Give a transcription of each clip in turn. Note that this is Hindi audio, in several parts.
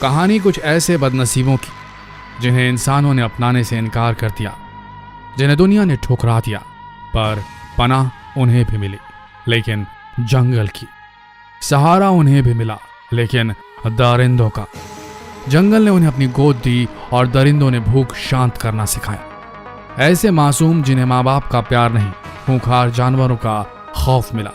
कहानी कुछ ऐसे बदनसीबों की जिन्हें इंसानों ने अपनाने से इनकार कर दिया, जिन्हें दुनिया ने ठुकरा दिया, पर पनाह उन्हें भी मिली लेकिन जंगल की। सहारा उन्हें भी मिला लेकिन दरिंदों का। जंगल ने उन्हें अपनी गोद दी और दरिंदों ने भूख शांत करना सिखाया। ऐसे मासूम जिन्हें माँ बाप का प्यार नहीं, खूंखार जानवरों का खौफ मिला।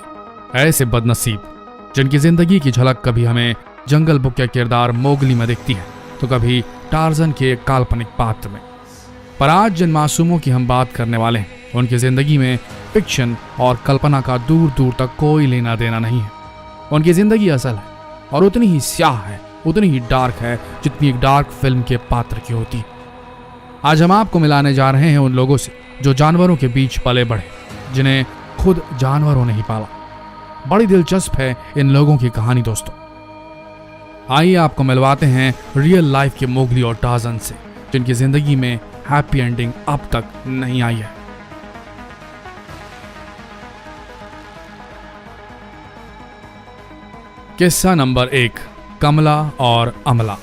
ऐसे बदनसीब जिनकी जिंदगी की झलक कभी हमें जंगल बुक के किरदार मोगली में दिखती है तो कभी टार्जन के काल्पनिक पात्र में। पर आज जिन मासूमों की हम बात करने वाले हैं, उनकी जिंदगी में फिक्शन और कल्पना का दूर दूर तक कोई लेना देना नहीं है। उनकी जिंदगी असल है और उतनी ही स्याह है, उतनी ही डार्क है जितनी एक डार्क फिल्म के पात्र की होती है। आज हम आपको मिलाने जा रहे हैं उन लोगों से जो जानवरों के बीच पले बढ़े, जिन्हें खुद जानवरों ने ही पाला। बड़ी दिलचस्प है इन लोगों की कहानी दोस्तों। आइए आपको मिलवाते हैं रियल लाइफ के मोगली और टार्जन से, जिनकी जिंदगी में हैप्पी एंडिंग अब तक नहीं आई है। किस्सा नंबर 1, कमला और अमला।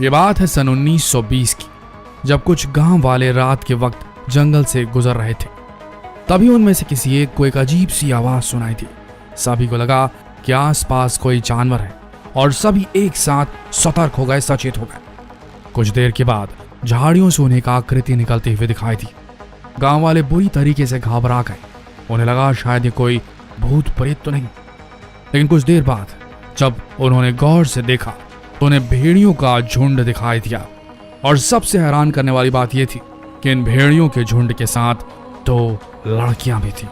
ये बात है सन 1920 की, जब कुछ गांव वाले रात के वक्त जंगल से गुजर रहे थे। तभी उनमें से किसी एक को एक अजीब सी आवाज सुनाई दी। सभी को लगा कि आसपास कोई जानवर है और सभी एक साथ सतर्क हो गए, सचेत हो गए। कुछ देर के बाद झाड़ियों से उन्हें एक आकृति निकलती हुई दिखाई दी। गांव वाले बुरी तरीके से घबरा गए। उन्हें लगा शायद ये कोई भूत प्रेत तो नहीं। लेकिन कुछ देर बाद जब उन्होंने गौर से देखा तो उन्हें भेड़ियों का झुंड दिखाई दिया। और सबसे हैरान करने वाली बात यह थी कि इन भेड़ियों के झुंड के साथ 2 लड़कियां भी थी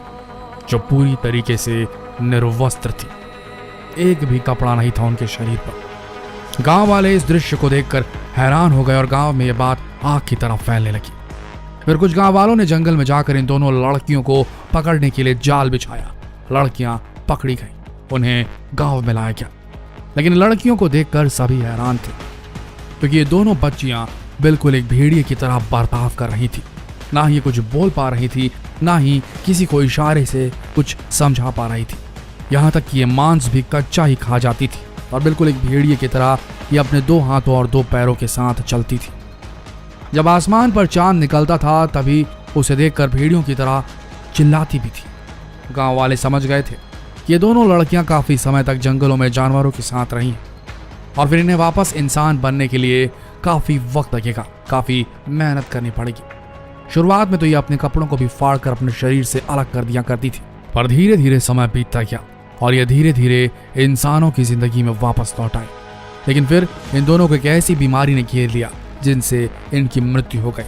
जो पूरी तरीके से निर्वस्त्र थी। एक भी कपड़ा नहीं था उनके शरीर पर। गांव वाले इस दृश्य को देखकर हैरान हो गए और गांव में यह बात आग की तरफ फैलने लगी। फिर कुछ गांव वालों ने जंगल में जाकर इन दोनों लड़कियों को पकड़ने के लिए जाल बिछाया। लड़कियां पकड़ी गई, उन्हें गांव में लाया गया। लेकिन लड़कियों को देखकर सभी हैरान थे, क्योंकि ये दोनों बच्चियां बिल्कुल एक भेड़िए की तरह बर्ताव कर रही थी। ना ही कुछ बोल पा रही थी, ना ही किसी को इशारे से कुछ समझा पा रही थी। यहाँ तक कि ये मांस भी कच्चा ही खा जाती थी और बिल्कुल एक भेड़िए की तरह ये अपने 2 हाथों और 2 पैरों के साथ चलती थी। जब आसमान पर चांद निकलता था तभी उसे देखकर भेड़ियों की तरह चिल्लाती भी थी। गांव वाले समझ गए थे कि ये दोनों लड़कियां काफी समय तक जंगलों में जानवरों के साथ रही और फिर इन्हें वापस इंसान बनने के लिए काफी वक्त लगेगा, काफी मेहनत करनी पड़ेगी। शुरुआत में तो ये अपने कपड़ों को भी फाड़ कर अपने शरीर से अलग कर दिया करती थी, पर धीरे धीरे समय बीतता गया और ये धीरे धीरे इंसानों की जिंदगी में वापस लौट आई। लेकिन फिर इन दोनों को एक ऐसी बीमारी ने घेर लिया जिनसे इनकी मृत्यु हो गई।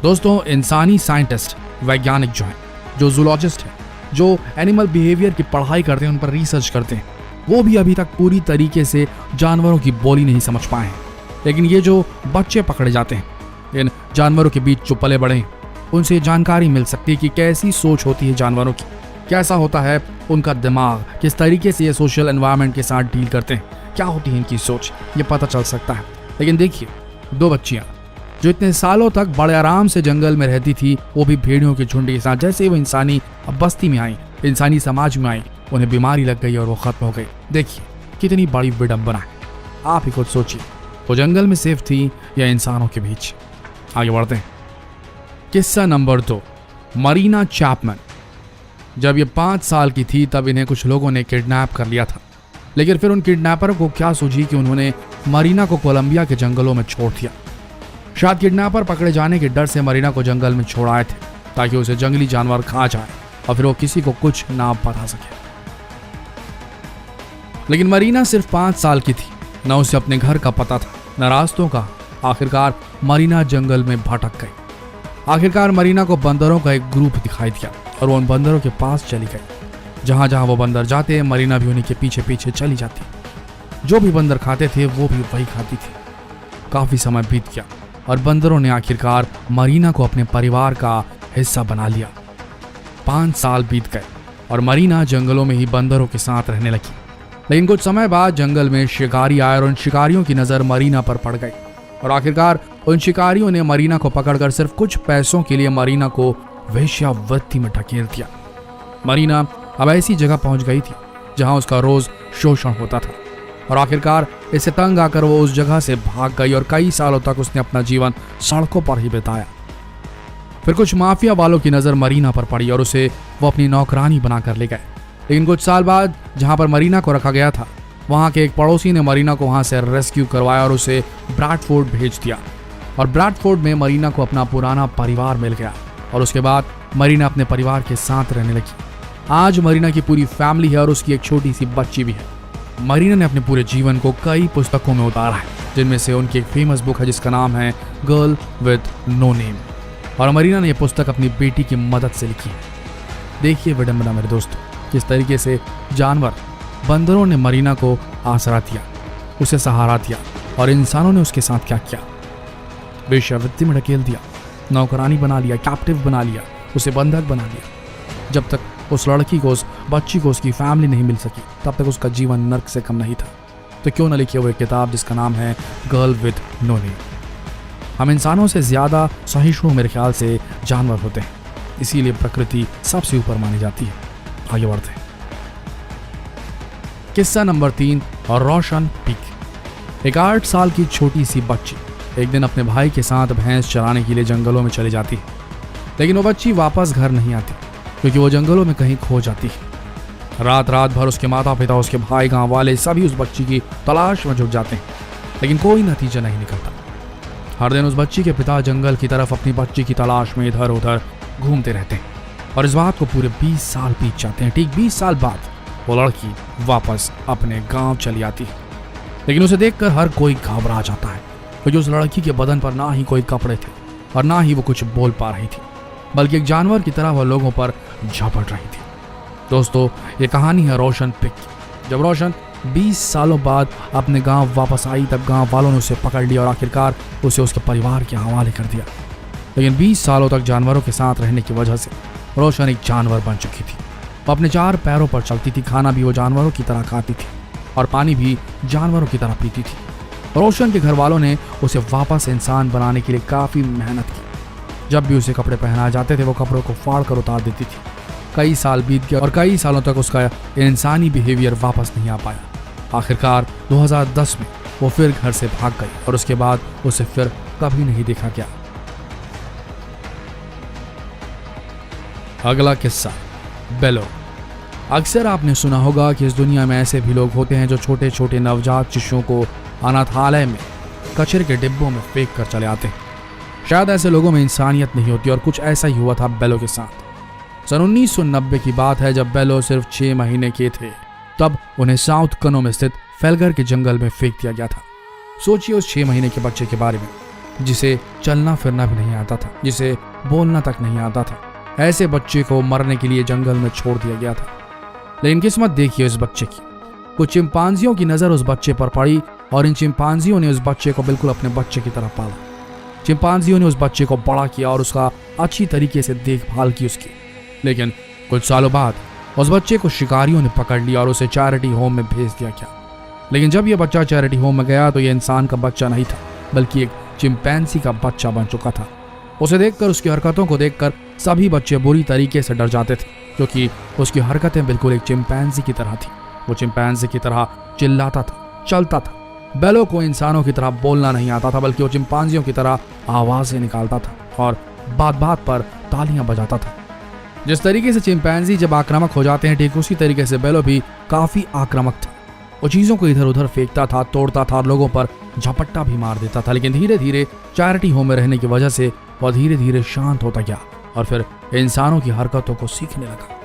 दोस्तों, इंसानी साइंटिस्ट, वैज्ञानिक जो हैं, जो जूलॉजिस्ट हैं, जो एनिमल बिहेवियर की पढ़ाई करते हैं, उन पर रिसर्च करते हैं, वो भी अभी तक पूरी तरीके से जानवरों की बोली नहीं समझ पाए हैं। लेकिन ये जो बच्चे पकड़े जाते हैं, इन जानवरों के बीच जो पले बड़े हैं, उनसे जानकारी मिल सकती है कि कैसी सोच होती है जानवरों की, कैसा होता है उनका दिमाग, किस तरीके से ये सोशल एनवायरनमेंट के साथ डील करते हैं, क्या होती है इनकी सोच, ये पता चल सकता है। लेकिन देखिए, 2 बच्चियां जो इतने सालों तक बड़े आराम से जंगल में रहती थी, वो भी भेड़ियों के झुंड के साथ, जैसे ही वो इंसानी बस्ती में आई, इंसानी समाज में आई, उन्हें बीमारी लग गई और वो खत्म हो गई। देखिए कितनी बड़ी विडंबना है। आप ही खुद सोचिए, वो जंगल में सेफ थी या इंसानों के बीच। आगे बढ़ते हैं। किस्सा नंबर 2, मरीना चैपमैन। जब ये 5 साल की थी तब इन्हें कुछ लोगों ने किडनैप कर लिया था। लेकिन फिर उन किडनैपरों को क्या सूझी कि उन्होंने मरीना को कोलंबिया के जंगलों में छोड़ दिया। शायद किडनैपर पकड़े जाने के डर से मरीना को जंगल में छोड़ आए थे ताकि उसे जंगली जानवर खा जाए और फिर वो किसी को कुछ ना बता सके। लेकिन मरीना सिर्फ 5 साल की थी, न उसे अपने घर का पता था, न रास्तों का। आखिरकार मरीना जंगल में भटक गई। आखिरकार मरीना को बंदरों का एक ग्रुप दिखाई दिया और वो उन बंदरों के पास चली गई। जहां जहां वो बंदर जाते, मरीना भी उन्हीं के पीछे पीछे चली जाती। जो भी बंदर खाते थे वो भी वही खाती थी। काफी समय बीत गया और बंदरों ने आखिरकार मरीना को अपने परिवार का हिस्सा बना लिया। 5 साल बीत गए और मरीना जंगलों में ही बंदरों के साथ रहने लगी। लेकिन कुछ समय बाद जंगल में शिकारी आए और उन शिकारियों की नजर मरीना पर पड़ गई और आखिरकार उन शिकारियों ने मरीना को पकड़कर सिर्फ कुछ पैसों के लिए मरीना को वेश्यावृत्ति में ढकेल दिया। मरीना अब ऐसी जगह पहुंच गई थी जहां उसका रोज शोषण होता था। और आखिरकार इसे तंग आकर वो उस जगह से भाग गई और कई सालों तक उसने अपना जीवन सड़कों पर ही बिताया। फिर कुछ माफिया वालों की नजर मरीना पर पड़ी और उसे वो अपनी नौकरानी बनाकर ले गए। लेकिन कुछ साल बाद जहां पर मरीना को रखा गया था, वहां के एक पड़ोसी ने मरीना को वहां से रेस्क्यू करवाया और उसे ब्रैडफोर्ड भेज दिया। और ब्रैडफोर्ड में मरीना को अपना पुराना परिवार मिल गया और उसके बाद मरीना अपने परिवार के साथ रहने लगी। आज मरीना की पूरी फैमिली है और उसकी एक छोटी सी बच्ची भी है। मरीना ने अपने पूरे जीवन को कई पुस्तकों में उतारा है, जिनमें से उनकी एक फेमस बुक है जिसका नाम है गर्ल विद नो नेम। और मरीना ने यह पुस्तक अपनी बेटी की मदद से लिखी है। देखिए विडंबना मेरे दोस्तों, किस तरीके से जानवर बंदरों ने मरीना को आसरा दिया, उसे सहारा दिया, और इंसानों ने उसके साथ क्या किया। वेश्यावृत्ति में ढकेल दिया, नौकरानी बना लिया, कैप्टिव बना लिया, उसे बंधक बना लिया। जब तक उस लड़की को, उस बच्ची को उसकी फैमिली नहीं मिल सकी, तब तक उसका जीवन नर्क से कम नहीं था। तो क्यों न लिखी हुई किताब जिसका नाम है गर्ल विद नो नेम। हम इंसानों से ज्यादा सहिष्णु मेरे ख्याल से जानवर होते हैं, इसीलिए प्रकृति सबसे ऊपर मानी जाती है। आगे बढ़ते हैं। किस्सा नंबर 3 और रोशन पीक। एक 8 साल की छोटी सी बच्ची एक दिन अपने भाई के साथ भैंस चराने के लिए जंगलों में चली जाती है, लेकिन वो बच्ची वापस घर नहीं आती क्योंकि वो जंगलों में कहीं खो जाती है। रात भर उसके माता पिता, उसके भाई, गांव वाले सभी उस बच्ची की तलाश में जुट जाते हैं, लेकिन कोई नतीजा नहीं निकलता। हर दिन उस बच्ची के पिता जंगल की तरफ अपनी बच्ची की तलाश में इधर उधर घूमते रहते हैं और इस बात को पूरे 20 साल बीत जाते हैं। ठीक 20 साल बाद वो लड़की वापस अपने गांव चली आती है, लेकिन उसे देखकर हर कोई घबरा जाता है क्योंकि उस लड़की के बदन पर ना ही कोई कपड़े थे और ना ही वो कुछ बोल पा रही थी, बल्कि एक जानवर की तरह वह लोगों पर झपट रही थी। दोस्तों, ये कहानी है रोशन पिक की। जब रोशन 20 सालों बाद अपने गांव वापस आई, तब गांव वालों ने उसे पकड़ लिया और आखिरकार उसे उसके परिवार के हवाले कर दिया। लेकिन 20 सालों तक जानवरों के साथ रहने की वजह से रोशन एक जानवर बन चुकी थी। वो अपने 4 पैरों पर चलती थी, खाना भी वो जानवरों की तरह खाती थी और पानी भी जानवरों की तरह पीती थी। रोशन के घर वालों ने उसे वापस इंसान बनाने के लिए काफ़ी मेहनत की। जब भी उसे कपड़े पहनाए जाते थे, वो कपड़ों को फाड़ कर उतार देती थी। कई साल बीत गए और कई सालों तक उसका इंसानी बिहेवियर वापस नहीं आ पाया। आखिरकार 2010 में वो फिर घर से भाग गई और उसके बाद उसे फिर कभी नहीं देखा गया। अगला किस्सा, बेलो। अक्सर आपने सुना होगा कि इस दुनिया में ऐसे भी लोग होते हैं जो छोटे छोटे नवजात शिशुओं को अनाथालय में कचरे के डिब्बों में फेंक कर चले आते हैं। शायद ऐसे लोगों में इंसानियत नहीं होती और कुछ ऐसा ही हुआ था बेलो के साथ। सन 1990 की बात है, जब बेलो सिर्फ 6 महीने के थे, तब उन्हें साउथ कनो में स्थित फेलगर के जंगल में फेंक दिया गया था। सोचिए उस 6 महीने के बच्चे के बारे में, जिसे चलना फिरना भी नहीं आता था, जिसे बोलना तक नहीं आता था। ऐसे बच्चे को मरने के लिए जंगल में छोड़ दिया गया था। लेकिन किस्मत देखिए उस बच्चे की। कुछ चिंपांजियों की नजर उस बच्चे पर पड़ी और इन चिंपांजियों ने उस बच्चे को बिल्कुल अपने बच्चे की तरह पाला। चिंपांजियों ने उस बच्चे को बड़ा किया और उसका अच्छी तरीके से देखभाल की उसकी। लेकिन कुछ सालों बाद उस बच्चे को शिकारियों ने पकड़ लिया और उसे चैरिटी होम में भेज दिया गया। लेकिन जब यह बच्चा चैरिटी होम में गया तो यह इंसान का बच्चा नहीं था, बल्कि एक चिंपैंजी का बच्चा बन चुका था। उसे देखकर, उसकी हरकतों को देखकर सभी बच्चे बुरी तरीके से डर जाते थे, क्योंकि उसकी हरकतें बिल्कुल एक चिंपैंजी की तरह थी। वो चिंपैंजी की तरह चिल्लाता था, चलता था। बेलो को इंसानों की तरह बोलना नहीं आता था, बल्कि वो चिंपांजियों की तरह आवाजें निकालता था और बात बात पर तालियां बजाता था। जिस तरीके से चिंपैंजी जब आक्रामक हो जाते हैं, ठीक उसी तरीके से बेलो भी काफी आक्रामक था। वो चीजों को इधर उधर फेंकता था, तोड़ता था और लोगों पर झपट्टा भी मार देता था। लेकिन धीरे धीरे चैरिटी होम में रहने की वजह से वह धीरे धीरे शांत होता गया और फिर इंसानों की हरकतों को सीखने लगा।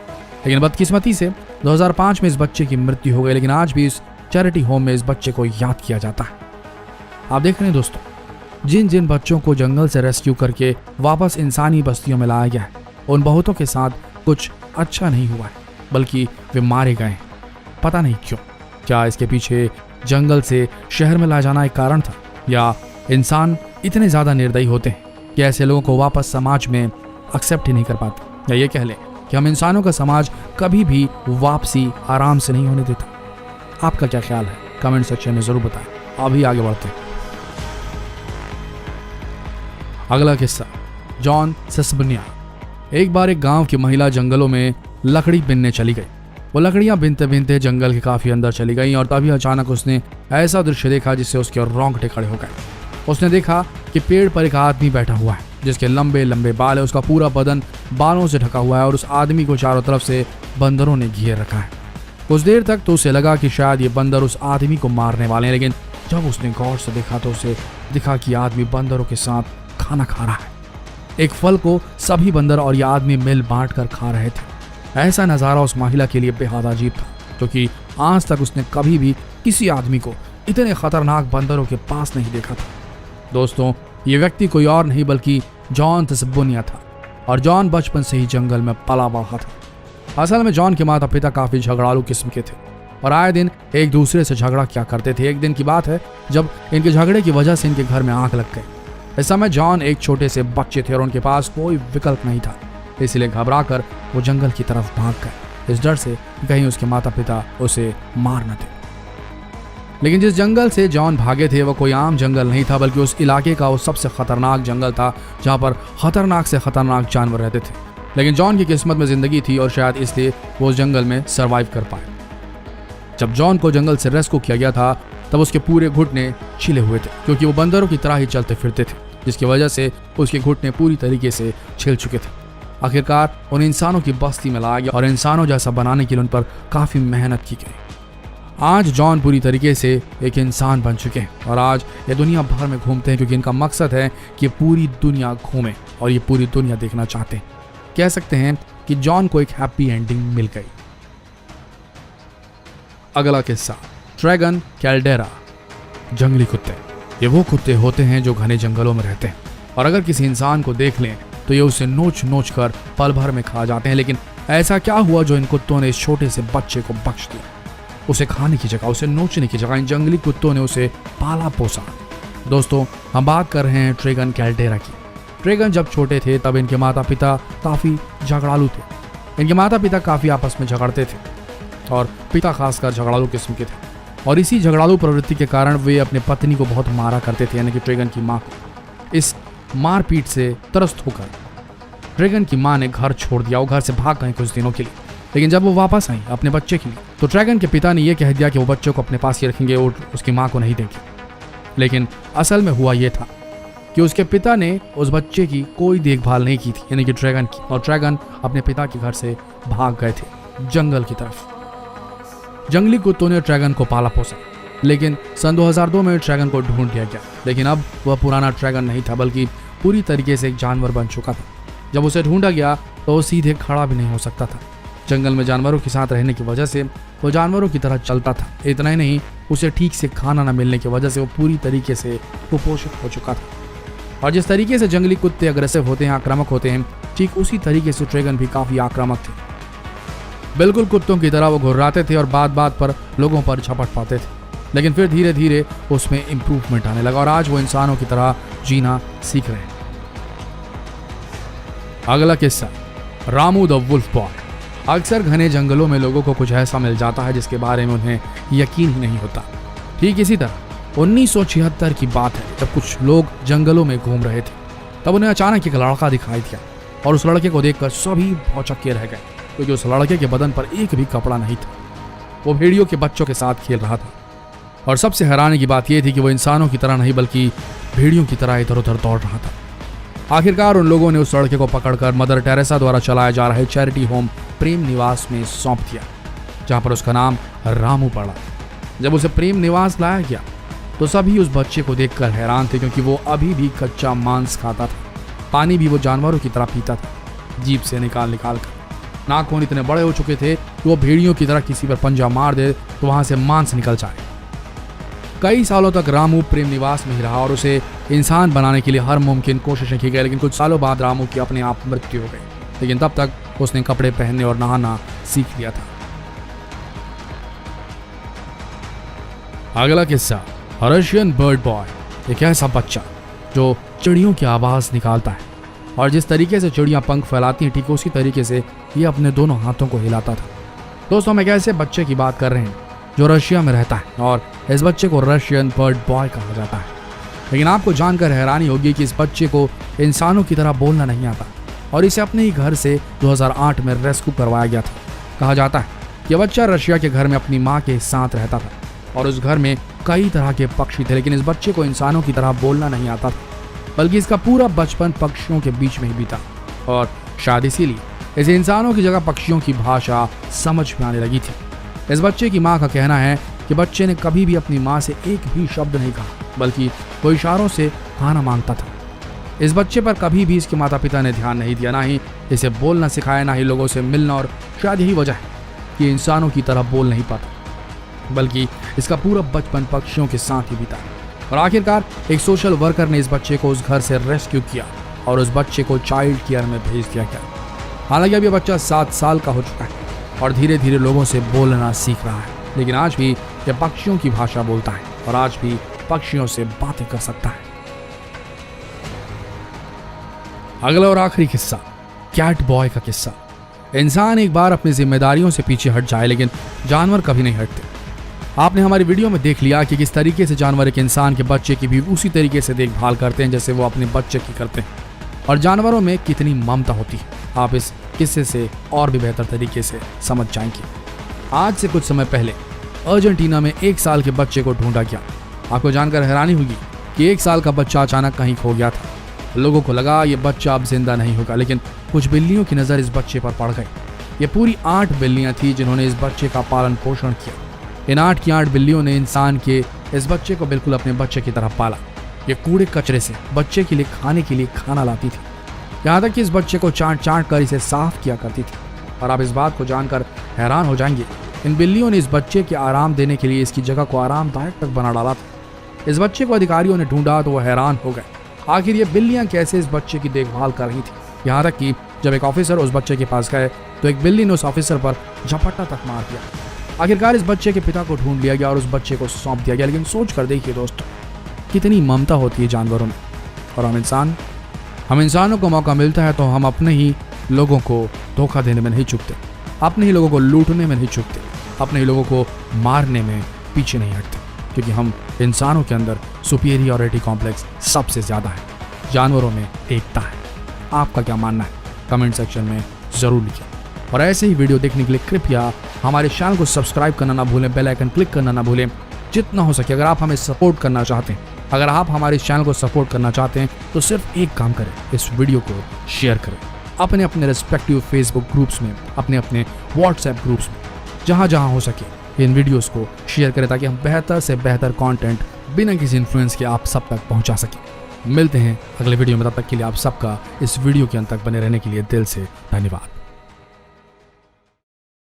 लेकिन बदकिस्मती से 2005 में इस बच्चे की मृत्यु हो गई। लेकिन आज भी इस चैरिटी होम में इस बच्चे को याद किया जाता है। आप देख रहे हैं दोस्तों, जिन जिन बच्चों को जंगल से रेस्क्यू करके वापस इंसानी बस्तियों में लाया गया है, उन बहुतों के साथ कुछ अच्छा नहीं हुआ है, बल्कि वे मारे गए हैं। पता नहीं क्यों। क्या इसके पीछे जंगल से शहर में लाया जाना एक कारण था, या इंसान इतने ज्यादा निर्दयी होते हैं कि ऐसे लोगों को वापस समाज में एक्सेप्ट ही नहीं कर पाते, या ये कह लें कि हम इंसानों का समाज कभी भी वापसी आराम से नहीं होने देता। आपका क्या ख्याल है? कमेंट सेक्शन में जरूर बताएं। अभी आगे बढ़ते हैं। अगला किस्सा, जॉन सेस्बनिया। एक बार एक गांव की महिला जंगलों में लकड़ी बिनने चली गई। वो लकड़ियां बीनते बीनते जंगल के काफी अंदर चली गई और तभी अचानक उसने ऐसा दृश्य देखा जिससे उसके रोंगटे खड़े हो गए। उसने देखा कि पेड़ पर एक आदमी बैठा हुआ है जिसके लंबे लंबे बाल है, उसका पूरा बदन बालों से ढका हुआ है और उस आदमी को चारों तरफ से बंदरों ने घेर रखा है। कुछ देर तक तो उसे लगा कि शायद ये बंदर उस आदमी को मारने वाले हैं, लेकिन जब उसने गौर से देखा तो उसे दिखा कि आदमी बंदरों के साथ खाना खा रहा है। एक फल को सभी बंदर और ये आदमी मिल बांट कर खा रहे थे। ऐसा नज़ारा उस महिला के लिए बेहद अजीब था, क्योंकि आज तक उसने कभी भी किसी आदमी को इतने खतरनाक बंदरों के पास नहीं देखा था। दोस्तों, ये व्यक्ति कोई और नहीं बल्कि जॉन तसबुनिया था और जॉन बचपन से ही जंगल में पला बढ़ा था। असल में जॉन के माता पिता काफी झगड़ालू किस्म के थे और आए दिन एक दूसरे से झगड़ा किया करते थे। एक दिन की बात है जब इनके झगड़े की वजह से इनके घर में आग लग गई। इस समय जॉन एक छोटे से बच्चे थे और उनके पास कोई विकल्प नहीं था, इसलिए घबराकर वो जंगल की तरफ भाग गए, इस डर से कहीं उसके माता पिता उसे मार न दे। लेकिन जिस जंगल से जॉन भागे थे वो कोई आम जंगल नहीं था, बल्कि उस इलाके का वो सबसे खतरनाक जंगल था जहाँ पर खतरनाक से खतरनाक जानवर रहते थे। लेकिन जॉन की किस्मत में जिंदगी थी और शायद इसलिए वो उस जंगल में सरवाइव कर पाए। जब जॉन को जंगल से रेस्क्यू किया गया था तब उसके पूरे घुटने छिले हुए थे, क्योंकि वो बंदरों की तरह ही चलते फिरते थे, जिसकी वजह से उसके घुटने पूरी तरीके से छिल चुके थे। आखिरकार उन इंसानों की बस्ती में लाया गया और इंसानों जैसा बनाने के लिए उन पर काफी मेहनत की गई। आज जॉन पूरी तरीके से एक इंसान बन चुके हैं और आज ये दुनिया भर में घूमते हैं, क्योंकि इनका मकसद है कि पूरी दुनिया घूमे और ये पूरी दुनिया देखना चाहते हैं। कह सकते हैं कि जॉन को एक हैप्पी एंडिंग मिल गई। अगला किस्सा, ड्रैगन कैल्डेरा। जंगली कुत्ते, ये वो कुत्ते होते हैं जो घने जंगलों में रहते हैं और अगर किसी इंसान को देख लें तो ये उसे नोच नोच कर पल भर में खा जाते हैं। लेकिन ऐसा क्या हुआ जो इन कुत्तों ने इस छोटे से बच्चे को बख्श दिया? उसे खाने की जगह, उसे नोचने की जगह इन जंगली कुत्तों ने उसे पाला पोसा। दोस्तों, हम बात कर रहे हैं ड्रैगन कैल्डेरा की। ड्रैगन जब छोटे थे तब इनके माता पिता काफी झगड़ालू थे। इनके माता पिता काफी आपस में झगड़ते थे और पिता खासकर झगड़ालू किस्म के थे और इसी झगड़ालू प्रवृत्ति के कारण वे अपने पत्नी को बहुत मारा करते थे, यानी कि ड्रैगन की माँ को। इस मारपीट से त्रस्त होकर ड्रैगन की माँ ने घर छोड़ दिया। वो घर से भाग गई कुछ दिनों के लिए, लेकिन जब वो वापस आई अपने बच्चे के लिए तो ड्रैगन के पिता ने यह कह दिया कि वो बच्चे को अपने पास ही रखेंगे और उसकी माँ को नहीं देंगे। लेकिन असल में हुआ यह था कि उसके पिता ने उस बच्चे की कोई देखभाल नहीं की थी, यानी कि ड्रैगन की, और ड्रैगन अपने पिता के घर से भाग गए थे जंगल की तरफ। जंगली कुत्तों ने ड्रैगन को पाला पोसा, लेकिन सन 2002 में ड्रैगन को ढूंढ लिया गया। लेकिन अब वह पुराना ड्रैगन नहीं था, बल्कि पूरी तरीके से एक जानवर बन चुका था। जब उसे ढूंढा गया तो वो सीधे खड़ा भी नहीं हो सकता था। जंगल में जानवरों के साथ रहने की वजह से वो जानवरों की तरह चलता था। इतना ही नहीं, उसे ठीक से खाना न मिलने की वजह से वो पूरी तरीके से कुपोषित हो चुका था। और जिस तरीके से जंगली कुत्ते अग्रेसिव होते हैं, आक्रामक होते हैं, ठीक उसी तरीके से ड्रैगन भी काफी आक्रामक थे। बिल्कुल कुत्तों की तरह वो घुर्राते थे और बात बात पर लोगों पर झपट पाते थे। लेकिन फिर धीरे धीरे उसमें इंप्रूवमेंट आने लगा और आज वो इंसानों की तरह जीना सीख रहे हैं। अगला किस्सा, रामू द वुल्फ बॉय। अक्सर घने जंगलों में लोगों को कुछ ऐसा मिल जाता है जिसके बारे में उन्हें यकीन ही नहीं होता। ठीक इसी तरह 1976 की बात है, जब कुछ लोग जंगलों में घूम रहे थे तब उन्हें अचानक एक लड़का दिखाई दिया और उस लड़के को देखकर सभी भौचक्के रह गए, क्योंकि उस लड़के के बदन पर एक भी कपड़ा नहीं था। वो भेड़ियों के बच्चों के साथ खेल रहा था और सबसे हैरानी की बात यह थी कि वो इंसानों की तरह नहीं बल्कि भेड़ियों की तरह इधर उधर दौड़ रहा था। आखिरकार उन लोगों ने उस लड़के को पकड़कर मदर टेरेसा द्वारा चलाया जा रहे चैरिटी होम प्रेम निवास में सौंप दिया, जहां पर उसका नाम रामू पड़ा। जब उसे प्रेम निवास लाया गया तो सभी उस बच्चे को देखकर हैरान थे, क्योंकि वो अभी भी कच्चा मांस खाता था। पानी भी वो जानवरों की तरह पीता था, जीभ से निकाल निकाल कर। नाखून इतने बड़े हो चुके थे कि वो भेड़ियों की तरह किसी पर पंजा मार दे तो वहां से मांस निकल जाए। कई सालों तक रामू प्रेम निवास में ही रहा और उसे इंसान बनाने के लिए हर मुमकिन कोशिशें की गई, लेकिन कुछ सालों बाद रामू की अपने आप मृत्यु हो गई। लेकिन तब तक उसने कपड़े पहनने और नहाना सीख लिया था। अगला किस्सा, रशियन बर्ड बॉय। एक ऐसा बच्चा जो चिड़ियों की आवाज निकालता है और जिस तरीके से चिड़ियां पंख फैलाती हैं ठीक उसी तरीके से ये अपने दोनों हाथों को हिलाता था। दोस्तों, हम एक ऐसे बच्चे की बात कर रहे हैं जो रशिया में रहता है और इस बच्चे को रशियन बर्ड बॉय कहा जाता है। लेकिन आपको जानकर हैरानी होगी कि इस बच्चे को इंसानों की तरह बोलना नहीं आता और इसे अपने ही घर से 2008 में रेस्क्यू करवाया गया था। कहा जाता है यह बच्चा रशिया के घर में अपनी माँ के साथ रहता था और उस घर में कई तरह के पक्षी थे, लेकिन इस बच्चे को इंसानों की तरह बोलना नहीं आता था, बल्कि इसका पूरा बचपन पक्षियों के बीच में ही बीता और शायद इसीलिए इसे इंसानों की जगह पक्षियों की भाषा समझ में आने लगी थी। इस बच्चे की माँ का कहना है कि बच्चे ने कभी भी अपनी माँ से एक भी शब्द नहीं कहा, बल्कि वो इशारों से खाना मांगता था। इस बच्चे पर कभी भी इसके माता पिता ने ध्यान नहीं दिया, ना ही इसे बोलना सिखाया, ना ही लोगों से मिलना, और शायद यही वजह है कि इंसानों की तरह बोल नहीं पाता, बल्कि इसका पूरा बचपन पक्षियों के साथ ही बीता। और आखिरकार एक सोशल वर्कर ने इस बच्चे को उस घर से रेस्क्यू किया और उस बच्चे को चाइल्ड केयर में भेज दिया गया। हालांकि अब यह बच्चा 7 साल का हो चुका है और धीरे धीरे लोगों से बोलना सीख रहा है, लेकिन आज भी यह पक्षियों की भाषा बोलता है और आज भी पक्षियों से बातें कर सकता है। अगला और आखिरी किस्सा, कैट बॉय का किस्सा। इंसान एक बार अपनी जिम्मेदारियों से पीछे हट जाए, लेकिन जानवर कभी नहीं हटते। आपने हमारी वीडियो में देख लिया कि किस तरीके से जानवर एक इंसान के बच्चे की भी उसी तरीके से देखभाल करते हैं जैसे वो अपने बच्चे की करते हैं, और जानवरों में कितनी ममता होती है आप इस किस्से से और भी बेहतर तरीके से समझ जाएंगे। आज से कुछ समय पहले अर्जेंटीना में 1 साल के बच्चे को ढूंढा गया। आपको जानकर हैरानी होगी कि 1 साल का बच्चा अचानक कहीं खो गया था। लोगों को लगा ये बच्चा अब जिंदा नहीं होगा, लेकिन कुछ बिल्लियों की नज़र इस बच्चे पर पड़ गई। ये पूरी 8 बिल्लियां थी जिन्होंने इस बच्चे का पालन पोषण किया। इन 8 की 8 बिल्लियों ने इंसान के इस बच्चे को बिल्कुल अपने बच्चे की तरह पाला। ये कूड़े कचरे से बच्चे के लिए खाने के लिए खाना लाती थी, यहाँ तक कि इस बच्चे को चाट चाट कर इसे साफ किया करती थी। और आप इस बात को जानकर हैरान हो जाएंगे, इन बिल्लियों ने इस बच्चे के आराम देने के लिए इसकी जगह को आरामदायक तक बना डाला था। इस बच्चे को अधिकारियों ने ढूंढा तो वह हैरान हो गए, आखिर ये बिल्लियां कैसे इस बच्चे की देखभाल कर रही थी। यहाँ तक कि जब एक ऑफिसर उस बच्चे के पास गए तो एक बिल्ली ने उस ऑफिसर पर झपट्टा तक मार दिया। आखिरकार इस बच्चे के पिता को ढूंढ लिया गया और उस बच्चे को सौंप दिया गया। लेकिन सोच कर देखिए दोस्तों, कितनी ममता होती है जानवरों में। और हम इंसानों को मौका मिलता है तो हम अपने ही लोगों को धोखा देने में नहीं चूकते, अपने ही लोगों को लूटने में नहीं चूकते, अपने ही लोगों को मारने में पीछे नहीं हटते, क्योंकि हम इंसानों के अंदर सुपीरियरिटी कॉम्प्लेक्स सबसे ज़्यादा है, जानवरों में एकता है। आपका क्या मानना है कमेंट सेक्शन में ज़रूर लिखिए। और ऐसे ही वीडियो देखने के लिए कृपया हमारे चैनल को सब्सक्राइब करना ना भूलें, बेल आइकन क्लिक करना ना भूलें। जितना हो सके अगर आप हमें सपोर्ट करना चाहते हैं, अगर आप हमारे चैनल को सपोर्ट करना चाहते हैं तो सिर्फ एक काम करें, इस वीडियो को शेयर करें अपने अपने रिस्पेक्टिव फेसबुक ग्रुप्स में, अपने अपने व्हाट्सएप ग्रुप्स में, जहाँ जहाँ हो सके इन वीडियोस को शेयर करें ताकि हम बेहतर से बेहतर कंटेंट बिना किसी इन्फ्लुएंस के आप सब तक पहुँचा सकें। मिलते हैं अगले वीडियो में, तब तक के लिए आप सबका इस वीडियो के अंत तक बने रहने के लिए दिल से धन्यवाद।